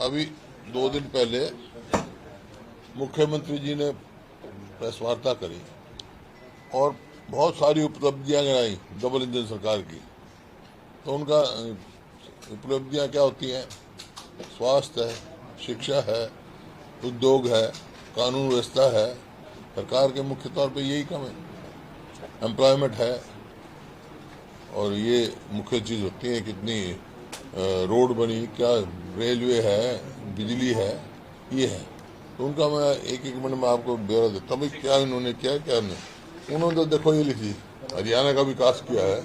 अभी 2 दिन पहले मुख्यमंत्री जी ने प्रेस वार्ता करी और बहुत सारी उपलब्धियां गिनाई डबल इंजन सरकार की। तो उनका उपलब्धियां क्या होती हैं? स्वास्थ्य है, शिक्षा है, उद्योग है, कानून व्यवस्था है। सरकार के मुख्य तौर पे यही कम है। एम्प्लॉयमेंट है और ये मुख्य चीज होती है। कितनी रोड बनी, क्या रेलवे है, बिजली है, ये है। तो उनका मैं एक एक मिनट में आपको ब्यौरा देता हूँ क्या इन्होंने किया, क्या नहीं। उन्होंने तो देखो ये लिखी, हरियाणा का विकास किया है।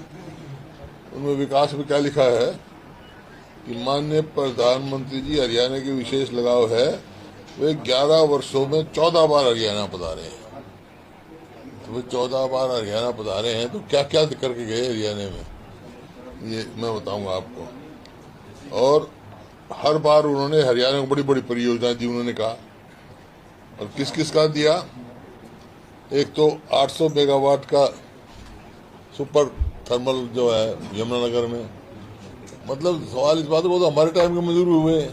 उनमें विकास में क्या लिखा है कि माननीय प्रधानमंत्री जी हरियाणा की विशेष लगाव है, वे 11 वर्षों में 14 बार हरियाणा पधारे हैं। तो वे 14 बार हरियाणा पधारे हैं, तो क्या क्या करके गए हरियाणा में, ये मैं बताऊंगा आपको। और हर बार उन्होंने हरियाणा को बड़ी बड़ी परियोजनाएं दी, उन्होंने कहा। और किस किस का दिया? एक तो 800 मेगावाट का सुपर थर्मल जो है यमुनानगर में। मतलब सवाल इस बात को, तो हमारे टाइम के मंजूर हुए,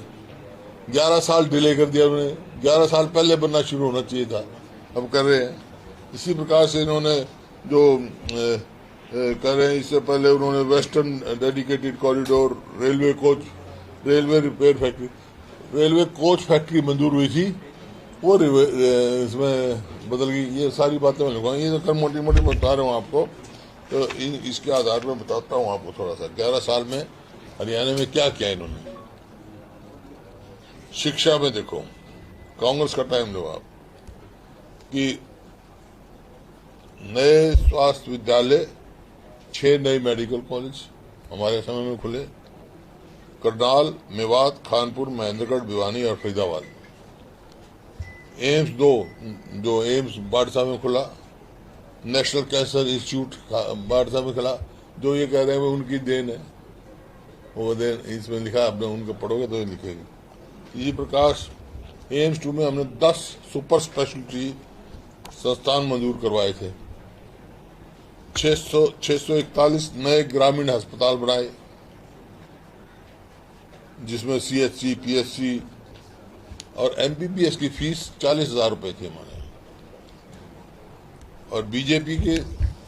11 साल डिले कर दिया उन्होंने। 11 साल पहले बनना शुरू होना चाहिए था, अब कर रहे हैं। इसी प्रकार से इन्होंने जो कर रहे हैं, इससे पहले उन्होंने western dedicated corridor, railway coach, railway repair factory, railway coach factory मंजूर हुई थी, वो इसमें बदल गई। ये सारी बातें मैं लिखूंगा, ये तो मोटी मोटी बता रहा हूँ आपको। तो इसके आधार पर बताता हूँ आपको थोड़ा सा 11 साल में हरियाणा में क्या किया इन्होंने। शिक्षा में देखो, कांग्रेस का टाइम लो आप, कि नए स्वास्थ्य विद्यालय, 6 नए मेडिकल कॉलेज हमारे समय में खुले। करनाल, मेवात, खानपुर, महेंद्रगढ़, भिवानी और फरीदाबाद। एम्स 2 जो एम्स बाड़सा में खुला। नेशनल कैंसर इंस्टीट्यूट बाड़सा में खुला। जो ये कह रहे हैं वो उनकी देन है, वो देन इसमें लिखा है, आपने उनको पढ़ोगे तो लिखेंगे। इसी प्रकार एम्स 2 में हमने 10 सुपर स्पेशलिटी संस्थान मंजूर करवाए थे। 641 नए ग्रामीण अस्पताल बनाए, जिसमें CHC, PSC और MBBS की फीस 40,000 रुपए थी हमारे। और बीजेपी के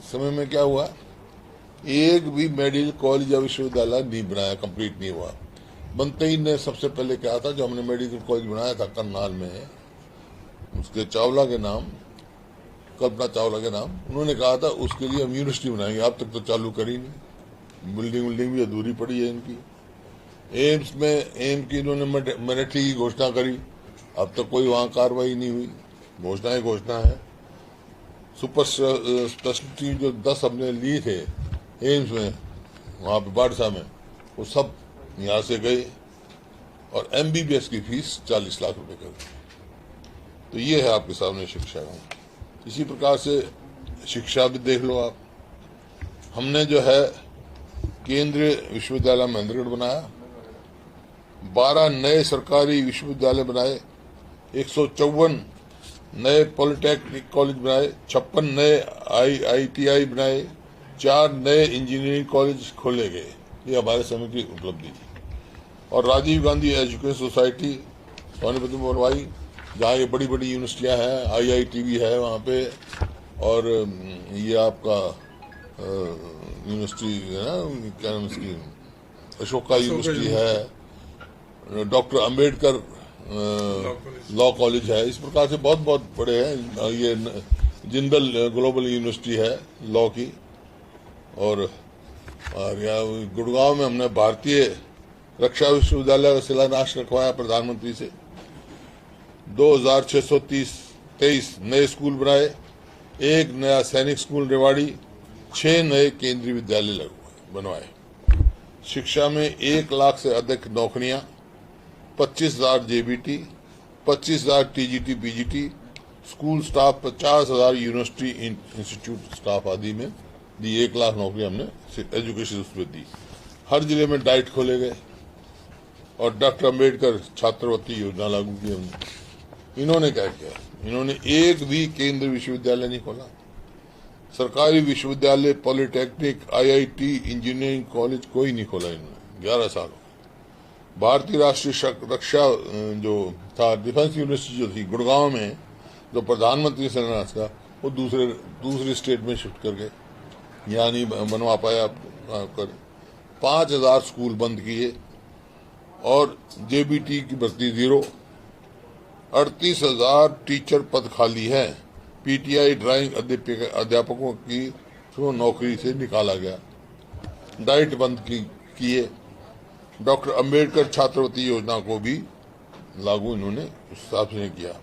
समय में क्या हुआ, एक भी मेडिकल कॉलेज या विश्वविद्यालय नहीं बनाया, कंप्लीट नहीं हुआ। बनते ही ने सबसे पहले क्या था, जो हमने मेडिकल कॉलेज बनाया था करनाल में, उसके चावला के नाम, कल्पना चावला के नाम, उन्होंने कहा था उसके लिए हम यूनिवर्सिटी बनाएंगे। अब तक तो चालू करी नहीं, बिल्डिंग भी अधूरी पड़ी है इनकी। एम्स में एम्स की इन्होंने मिलिट्री की घोषणा करी, अब तक कोई वहां कार्रवाई नहीं हुई। घोषणा है। सुपर स्पेशलिटी जो 10 हमने लिए थे एम्स में, वहां पे बाड़सा में, वो सब यहां से गए। और MBBS की फीस 40 लाख रुपए कर दी। तो ये है आपके सामने शिक्षा का। इसी प्रकार से शिक्षा भी देख लो आप। हमने जो है केंद्रीय विश्वविद्यालय महेंद्रगढ़ बनाया, 12 नए सरकारी विश्वविद्यालय बनाए, 154 नए पॉलिटेक्निक कॉलेज बनाए, 56 नए IITI बनाए, 4 नए इंजीनियरिंग कॉलेज खोले गए। ये हमारे समय की उपलब्धि थी। और राजीव गांधी एजुकेशन सोसाइटी सोनीपत में बनवाई, जहाँ ये बड़ी बड़ी यूनिवर्सिटियां हैं, IIT भी है वहाँ पे। और ये आपका यूनिवर्सिटी है ना, क्या नाम इसकी, अशोका यूनिवर्सिटी है, डॉक्टर अंबेडकर लॉ कॉलेज है। इस प्रकार से बहुत बहुत बड़े हैं। ये जिंदल ग्लोबल यूनिवर्सिटी है लॉ की। और यहाँ गुड़गांव में हमने भारतीय रक्षा विश्वविद्यालय का शिलान्यास रखवाया प्रधानमंत्री से। 2623 नए स्कूल बनाए, 1 नया सैनिक स्कूल रेवाड़ी, 6 नए केंद्रीय विद्यालय बनवाए। शिक्षा में 1 लाख से अधिक नौकरियां, 25,000 JBT, 25,000 TGT PGT, school staff 50,000 university institute staff आदि में दी। 1 लाख नौकरी हमने एजुकेशन उसमें दी। हर जिले में डाइट खोले गए और डॉक्टर अंबेडकर छात्रवृत्ति योजना लागू की हमने। इन्होंने क्या किया, इन्होंने एक भी केंद्रीय विश्वविद्यालय नहीं खोला। सरकारी विश्वविद्यालय, पॉलिटेक्निक, IIT, इंजीनियरिंग कॉलेज कोई नहीं खोला इन्होंने 11 साल। भारतीय राष्ट्रीय रक्षा जो था डिफेंस यूनिवर्सिटी जो थी गुड़गांव में, जो प्रधानमंत्री शिलान्यास का, वो दूसरी स्टेट में शिफ्ट कर गए, यानी बनवा पाया कर। 5000 स्कूल बंद किए और जेबीटी की भर्ती 0। 38,000 टीचर पद खाली है। पीटीआई ड्राइंग अध्यापकों की नौकरी से निकाला गया। डाइट बंद किए। डॉक्टर अंबेडकर छात्रवृत्ति योजना को भी लागू इन्होंने उस हिसाब से किया।